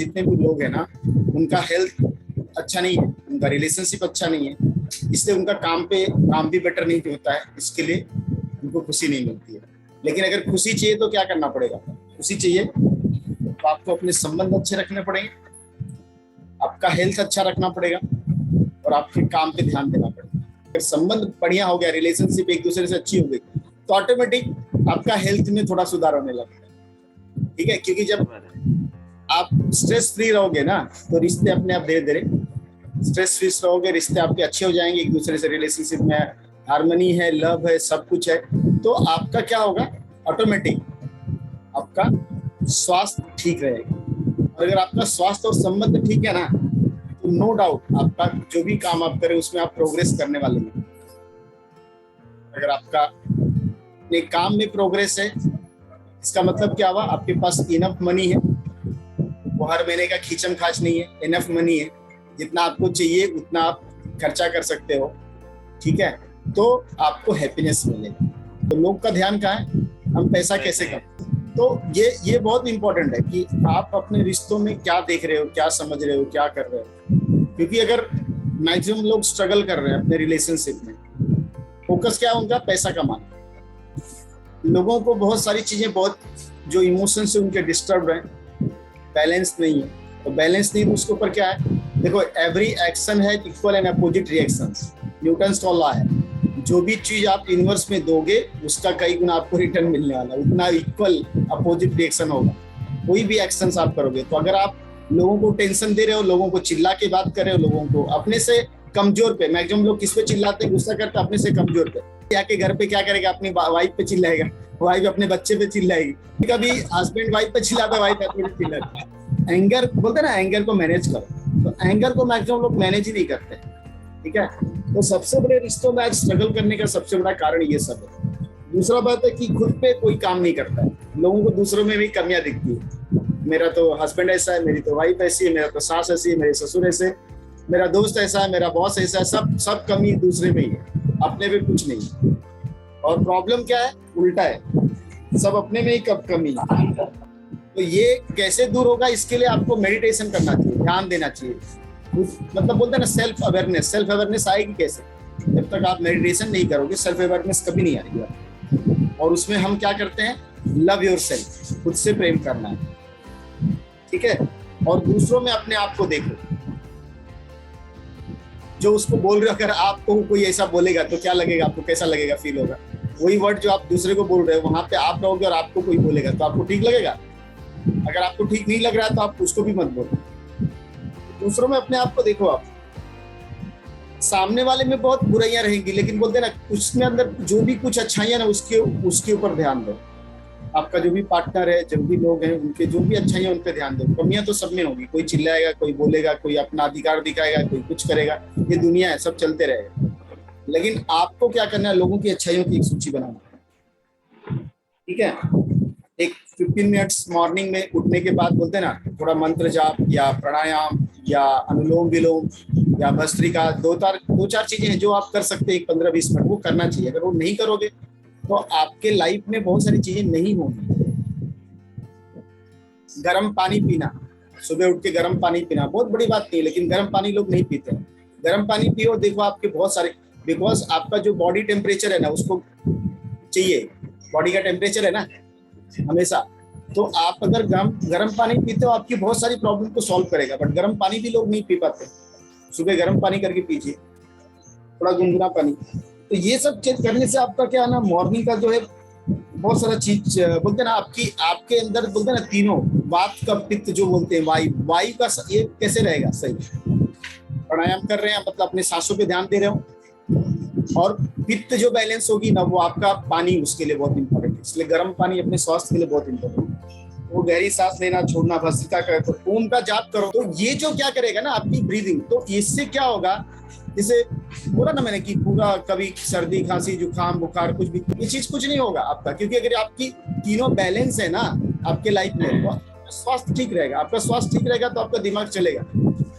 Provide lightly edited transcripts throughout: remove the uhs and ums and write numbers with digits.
जितने भी लोग हैं ना, उनका हेल्थ अच्छा नहीं है, उनका रिलेशनशिप अच्छा नहीं है, इसलिए उनका काम भी बेटर नहीं होता है, इसके लिए उनको खुशी नहीं मिलती है। लेकिन अगर खुशी चाहिए तो क्या करना पड़ेगा? खुशी चाहिए तो आपको अपने संबंध अच्छे रखने पड़ेंगे, आपका हेल्थ अच्छा रखना पड़ेगा और आपके काम पे ध्यान देना पड़ेगा। अगर संबंध बढ़िया हो गया, रिलेशनशिप एक दूसरे से अच्छी हो गई, तो ऑटोमेटिक आपका हेल्थ में थोड़ा सुधार होने लगेगा। ठीक है, क्योंकि जब आप स्ट्रेस फ्री रहोगे ना, तो रिश्ते अपने आप धीरे धीरे स्ट्रेस फ्री रहोगे, रिश्ते आपके अच्छे हो जाएंगे, एक दूसरे से रिलेशनशिप में हार्मनी है, लव है, सब कुछ है, तो आपका क्या होगा, ऑटोमेटिक आपका स्वास्थ्य ठीक रहेगा। और अगर आपका स्वास्थ्य और संबंध ठीक है ना, तो नो डाउट आपका जो भी काम आप करें उसमें आप प्रोग्रेस करने वाले हैं। अगर आपका अपने काम में प्रोग्रेस है, इसका मतलब क्या हुआ, आपके पास इनफ मनी है, वो हर महीने का खींचम खाच नहीं है, इनफ मनी है, जितना आपको चाहिए उतना आप खर्चा कर सकते हो। ठीक है, तो आपको हैप्पीनेस मिलेगा। तो लोग का ध्यान कहाँ है, हम पैसा कैसे कमाएं। तो ये बहुत इंपॉर्टेंट है कि आप अपने रिश्तों में क्या देख रहे हो, क्या समझ रहे हो, क्या कर रहे हो। क्योंकि अगर मैक्सिमम लोग स्ट्रगल कर रहे हैं अपने रिलेशनशिप में, फोकस क्या है उनका, पैसा कमाना। लोगों को बहुत सारी चीजें, बहुत जो इमोशन से उनके डिस्टर्ब हैं, बैलेंस नहीं है। तो बैलेंस नहीं, तो उसके ऊपर क्या है, देखो, एवरी एक्शन है equal and opposite reactions, Newton's का लॉ है। जो भी चीज आप इनवर्स में दोगे, उसका कई गुना आपको रिटर्न मिलने वाला है, उतना इक्वल अपोजिट रिएक्शन होगा कोई भी एक्शंस आप करोगे। तो अगर आप लोगों को टेंशन दे रहे हो, लोगों को चिल्ला के बात कर रहे हो, लोगों को अपने से कमजोर पे, मैक्सिमम लोग किस पे चिल्लाते हैं, गुस्सा करते हैं अपने से कमजोर पे। आके घर पे क्या करेगा, अपनी वाइफ पे चिल्लाएगा, वाइफ अपने बच्चे पे चिल्लाएगी, कभी हस्बैंड वाइफ पे चिल्लाता है, वाइफ हस्बैंड पे चिल्लाती है। एंगर बोलते हैं ना, एंगर को मैनेज करो, तो एंगर को मैक्सिमम लोग मैनेज ही नहीं करते। ठीक है, तो सबसे बड़े रिश्तों में आज स्ट्रगल करने का सबसे बड़ा कारण ये सब है। दूसरा बात है कि खुद पे कोई काम नहीं करता है, लोगों को दूसरों में भी कमियां दिखती है। मेरा तो हस्बैंड ऐसा है, मेरी तो वाइफ ऐसी है, मेरा तो सास ऐसी है, मेरे ससुर ऐसे, मेरा दोस्त ऐसा है, मेरा बॉस ऐसा है, सब कमी दूसरे में ही है, अपने में कुछ नहीं। और प्रॉब्लम क्या है, उल्टा है, सब अपने में ही कब कमी है। तो ये कैसे दूर होगा, इसके लिए आपको मेडिटेशन करना चाहिए, ध्यान देना चाहिए। मतलब बोलते हैं ना, सेल्फ अवेयरनेस आएगी कैसे, जब तक आप मेडिटेशन नहीं करोगे, सेल्फ अवेयरनेस कभी नहीं आएगी। और उसमें हम क्या करते हैं, लव योरसेल्फ, खुद से प्रेम करना है। ठीक है, और दूसरों में अपने आप को देखो, जो उसको बोल रहे हो, अगर आपको कोई ऐसा बोलेगा तो क्या लगेगा आपको, कैसा लगेगा, फील होगा। वही वर्ड जो आप दूसरे को बोल रहे हो, वहां पे आप रहोगे और आपको कोई बोलेगा तो आपको ठीक लगेगा। अगर आपको ठीक नहीं लग रहा है तो आप उसको भी मत बोलो। दूसरों में अपने आप को देखो। आप सामने वाले में बहुत बुराइयां रहेंगी, लेकिन बोलते हैं ना, उसमें अंदर जो भी कुछ अच्छाइयां ना, उसके ऊपर ध्यान दो। आपका जो भी पार्टनर है, जो भी लोग हैं, उनके जो भी अच्छाइयां, उन पे ध्यान दो। कमियां तो सब में होगी, कोई चिल्लाएगा, कोई बोलेगा, कोई अपना अधिकार दिखाएगा, कोई कुछ करेगा, ये दुनिया है, सब चलते रहेगा। लेकिन आपको क्या करना है, लोगों की अच्छाइयों की एक सूची बनाना। ठीक है, एक 15 मिनट्स मॉर्निंग में उठने के बाद बोलते हैं ना, थोड़ा मंत्र जाप या प्राणायाम या अनुलोम विलोम या भस्त्रिका, दो चार चीजें हैं जो आप कर सकते हैं, 15-20 मिनट, वो करना चाहिए। अगर वो नहीं करोगे तो आपके लाइफ में बहुत सारी चीजें नहीं होंगी। गर्म पानी पीना, सुबह उठ के गर्म पानी पीना बहुत बड़ी बात नहीं है, लेकिन गर्म पानी लोग नहीं पीते हैं। गर्म पानी पियो, देखो आपके बहुत सारे, बिकॉज आपका जो बॉडी टेम्परेचर है ना, उसको चाहिए, बॉडी का टेम्परेचर है ना हमेशा। तो आप अगर गर्म पानी पीते हो, आपकी बहुत सारी प्रॉब्लम को सॉल्व करेगा। बट गर्म पानी भी लोग नहीं पी पाते। सुबह गर्म पानी करके पीजिए, थोड़ा गुनगुना पानी। तो ये सब चीज करने से आपका क्या है ना, मॉर्निंग का जो है बहुत सारा चीज, बोलते हैं ना, आपके अंदर बोलते हैं ना, तीनों वात का पित्त जो बोलते हैं, वायु का ये कैसे रहेगा सही। प्राणायाम कर रहे हैं मतलब अपने सांसों पे ध्यान दे रहे हो, और पित्त जो बैलेंस होगी ना, वो आपका पानी उसके लिए बहुत इंपॉर्टेंट है। इसलिए गर्म पानी अपने स्वास्थ्य के लिए बहुत इंपॉर्टेंट है। वो गहरी सांस लेना, छोड़ना, भस्त्रिका करें, तो ओम का जाप करो। तो ये जो क्या करेगा ना, आपकी ब्रीदिंग, तो इससे क्या होगा, जैसे बोला ना मैंने कि पूरा कभी सर्दी, खांसी, जुकाम, बुखार, कुछ भी, ये चीज कुछ नहीं होगा आपका। क्योंकि अगर आपकी तीनों बैलेंस है ना आपके लाइफ में, तो स्वास्थ्य ठीक रहेगा। आपका स्वास्थ्य ठीक रहेगा तो आपका दिमाग चलेगा,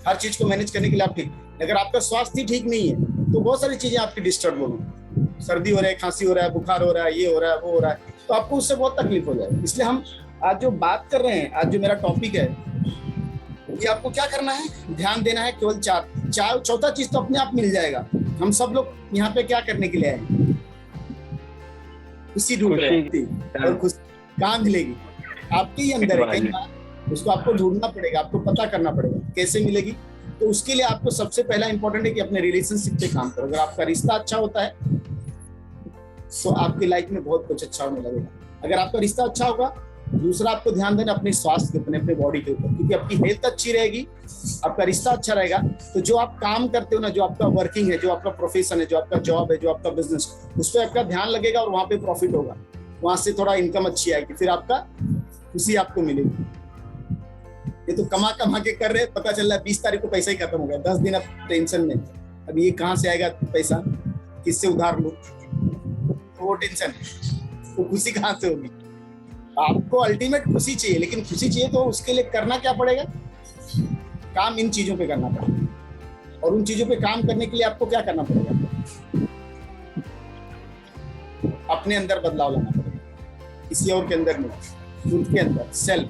हर चीज को मैनेज करने के लिए आप ठीक। अगर आपका स्वास्थ्य ठीक नहीं है तो बहुत सारी चीजें आपकी डिस्टर्ब होंगी। सर्दी हो रहा है, खांसी हो रहा है, बुखार हो रहा है, ये हो रहा है, वो हो रहा है, तो आपको उससे बहुत तकलीफ हो जाएगी। इसलिए हम आज जो बात कर रहे हैं, आज जो मेरा टॉपिक है, कि आपको क्या करना है, ध्यान देना है केवल चार। चौथा चीज तो अपने आप मिल जाएगा। हम सब लोग यहाँ पे क्या करने के लिए आए हैं? खुशी ढूंढ रहे हैं, और खुशी कहाँ मिलेगी? आपके ही अंदर है कहीं बार, उसको आपको ढूंढना पड़ेगा, आपको पता करना पड़ेगा कैसे मिलेगी। तो उसके लिए आपको सबसे पहला इंपॉर्टेंट है कि अपने रिलेशनशिप पे काम करो। अगर आपका रिश्ता अच्छा होता है तो आपकी लाइफ में बहुत कुछ अच्छा होने लगेगा। अगर आपका रिश्ता अच्छा होगा, दूसरा आपको ध्यान देना अपने स्वास्थ्य के, अपने बॉडी के ऊपर, क्योंकि आपकी हेल्थ अच्छी रहेगी, आपका रिश्ता अच्छा रहेगा, तो जो आप काम करते हो ना, जो आपका वर्किंग है, जो आपका प्रोफेशन है, जो आपका जॉब है, जो आपका बिजनेस, उस पर आपका ध्यान लगेगा और वहां पे प्रॉफिट होगा, वहां से थोड़ा इनकम अच्छी आएगी, फिर आपका खुशी आपको मिलेगी। ये तो कमा कमा के कर रहे, पता चल रहा है 20 तारीख को पैसा ही खत्म हो गया, 10 दिन अब टेंशन में, अब ये कहाँ से आएगा पैसा, किससे उधार लो, तो वो टेंशन है, तो खुशी कहाँ से होगी? आपको अल्टीमेट खुशी चाहिए, लेकिन खुशी चाहिए तो उसके लिए करना क्या पड़ेगा? काम इन चीजों पे करना पड़ेगा, और उन चीजों पे काम करने के लिए आपको क्या करना पड़ेगा? अपने अंदर बदलाव लाना पड़ेगा, किसी और के अंदर नहीं, खुद के अंदर, सेल्फ,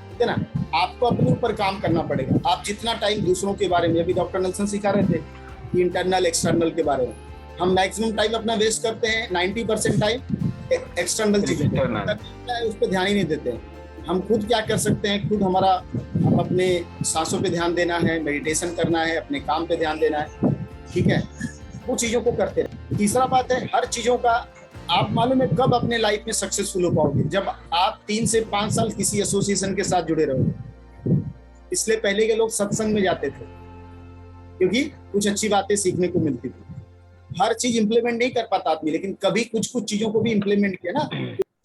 ठीक है ना? आपको अपने ऊपर काम करना पड़ेगा। आप जितना टाइम दूसरों के बारे में, अभी डॉक्टर नेल्सन सिखा रहे थे कि इंटरनल एक्सटर्नल के बारे में, हम मैक्सिमम टाइम अपना वेस्ट करते हैं, 90% टाइम एक्सटर्नल चीजें उस पर ध्यान ही नहीं देते हैं। हम खुद क्या कर सकते हैं? खुद हमारा, हम अपने सांसों पे ध्यान देना है, मेडिटेशन करना है, अपने काम पे ध्यान देना है, ठीक है? वो चीजों को करते हैं। तीसरा बात है, हर चीजों का आप मालूम है कब अपने लाइफ में सक्सेसफुल हो पाओगे? जब आप 3 से 5 साल किसी एसोसिएशन के साथ जुड़े रहोगे। इसलिए पहले के लोग सत्संग में जाते थे क्योंकि कुछ अच्छी बातें सीखने को मिलती थी। हर चीज इंप्लीमेंट नहीं कर पाता आदमी, लेकिन कभी कुछ कुछ चीजों को भी इंप्लीमेंट किया ना।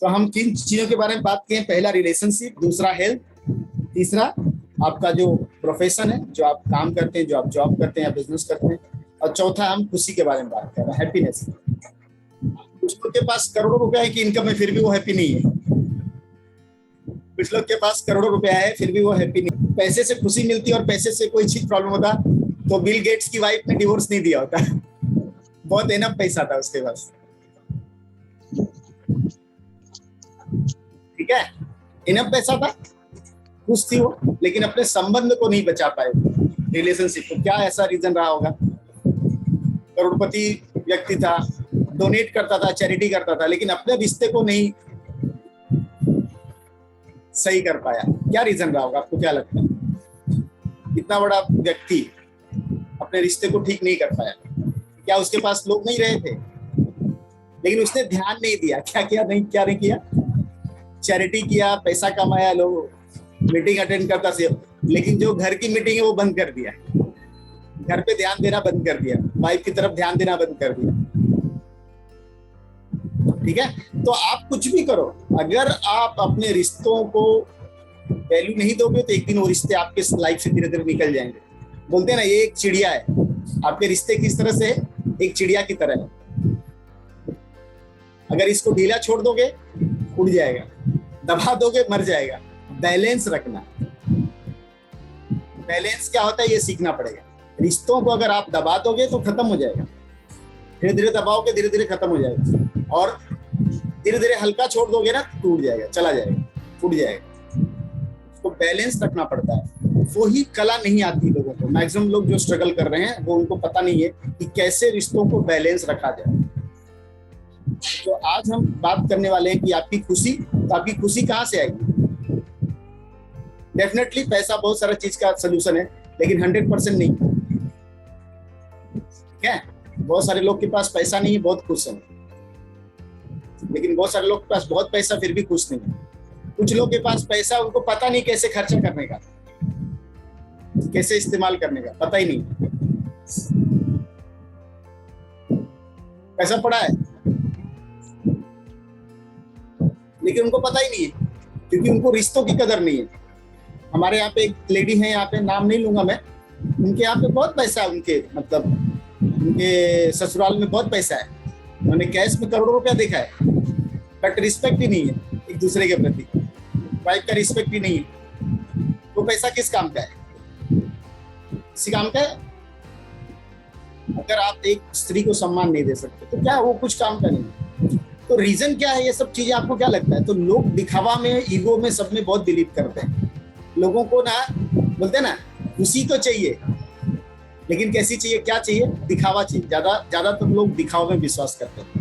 तो हम 3 चीजों के बारे में बात किए, पहला रिलेशनशिप, दूसरा हेल्थ, तीसरा आपका जो प्रोफेशन है, जो आप काम करते हैं, जो आप जॉब करते हैं या बिजनेस करते हैं, और चौथा हम खुशी के बारे में बात कर रहे हैं, हैप्पीनेस। कुछ लोग के पास करोड़ों रुपया है कि इनकम है, फिर भी वो हैप्पी नहीं है। कुछ लोग के पास करोड़ों रुपया है, फिर भी वो हैप्पी नहीं। पैसे से खुशी मिलती और पैसे से कोई चीज प्रॉब्लम होता तो बिल गेट्स की वाइफ ने डिवोर्स नहीं दिया होता। बहुत इनफ पैसा था उसके पास, ठीक है, इनफ पैसा था, खुश थी वो, लेकिन अपने संबंध को नहीं बचा पाए, रिलेशनशिप को। क्या ऐसा रीजन रहा होगा? करोड़पति व्यक्ति था, डोनेट करता था, चैरिटी करता था, लेकिन अपने रिश्ते को नहीं सही कर पाया। क्या रीजन रहा होगा? आपको क्या लगता है? इतना बड़ा व्यक्ति अपने रिश्ते को ठीक नहीं कर पाया। क्या उसके पास लोग नहीं रहे थे? लेकिन उसने ध्यान नहीं दिया। क्या किया? क्या नहीं किया? चैरिटी किया, पैसा कमाया, लोग मीटिंग अटेंड करता से, लेकिन जो घर की मीटिंग है वो बंद कर दिया, घर पे ध्यान देना बंद कर दिया, वाइफ की तरफ ध्यान देना बंद कर दिया, ठीक है? तो आप कुछ भी करो, अगर आप अपने रिश्तों को वैल्यू नहीं दोगे तो एक दिन वो रिश्ते आपके लाइफ से धीरे धीरे निकल जाएंगे। बोलते हैं ना, ये एक चिड़िया है। आपके रिश्ते किस तरह से? एक चिड़िया की तरह है। अगर इसको ढीला छोड़ दोगे उड़ जाएगा, दबा दोगे मर जाएगा। बैलेंस रखना। बैलेंस क्या होता है ये सीखना पड़ेगा। रिश्तों को अगर आप दबा दोगे तो खत्म हो जाएगा, धीरे धीरे दबाओगे धीरे धीरे खत्म हो जाएगा, और धीरे धीरे हल्का छोड़ दोगे ना टूट जाएगा, चला जाएगा, फूट जाएगा। उसको बैलेंस रखना पड़ता है। वो ही कला नहीं आती लोगों को। मैक्सिमम लोग जो स्ट्रगल कर रहे हैं वो, उनको पता नहीं है कि कैसे रिश्तों को बैलेंस रखा जाए। तो आज हम बात करने वाले हैं कि आपकी खुशी, तो आपकी खुशी कहाँ से आएगी? डेफिनेटली पैसा बहुत सारा चीज का सोल्यूशन है, लेकिन 100% नहीं, ठीक है? बहुत सारे लोग के पास पैसा नहीं है, बहुत खुश है, लेकिन बहुत सारे लोग के पास बहुत पैसा फिर भी खुश नहीं है। कुछ लोग के पास पैसा, उनको पता नहीं कैसे खर्चा करने का, कैसे इस्तेमाल करने का पता ही नहीं। पैसा पड़ा है लेकिन उनको पता ही नहीं है, क्योंकि उनको रिश्तों की कदर नहीं है। हमारे यहाँ पे एक लेडी है, यहाँ पे नाम नहीं लूंगा मैं, उनके यहाँ पे बहुत पैसा है, उनके मतलब उनके ससुराल में बहुत पैसा है, उन्होंने कैश में करोड़ों रुपया देखा है, बट रिस्पेक्ट ही नहीं है एक दूसरे के प्रति, वाइफ का रिस्पेक्ट ही नहीं है। तो पैसा किस काम का है? किसी काम का है? अगर आप एक स्त्री को सम्मान नहीं दे सकते तो क्या वो कुछ काम का नहीं? तो रीजन क्या है? ये सब चीजें आपको क्या लगता है? तो लोग दिखावा में, ईगो में, सब में बहुत बिलीव करते हैं। लोगों को ना बोलते हैं ना, खुशी तो चाहिए, लेकिन कैसी चाहिए, क्या चाहिए, दिखावा चाहिए। ज्यादा ज्यादातर लोग दिखावे में विश्वास करते हैं।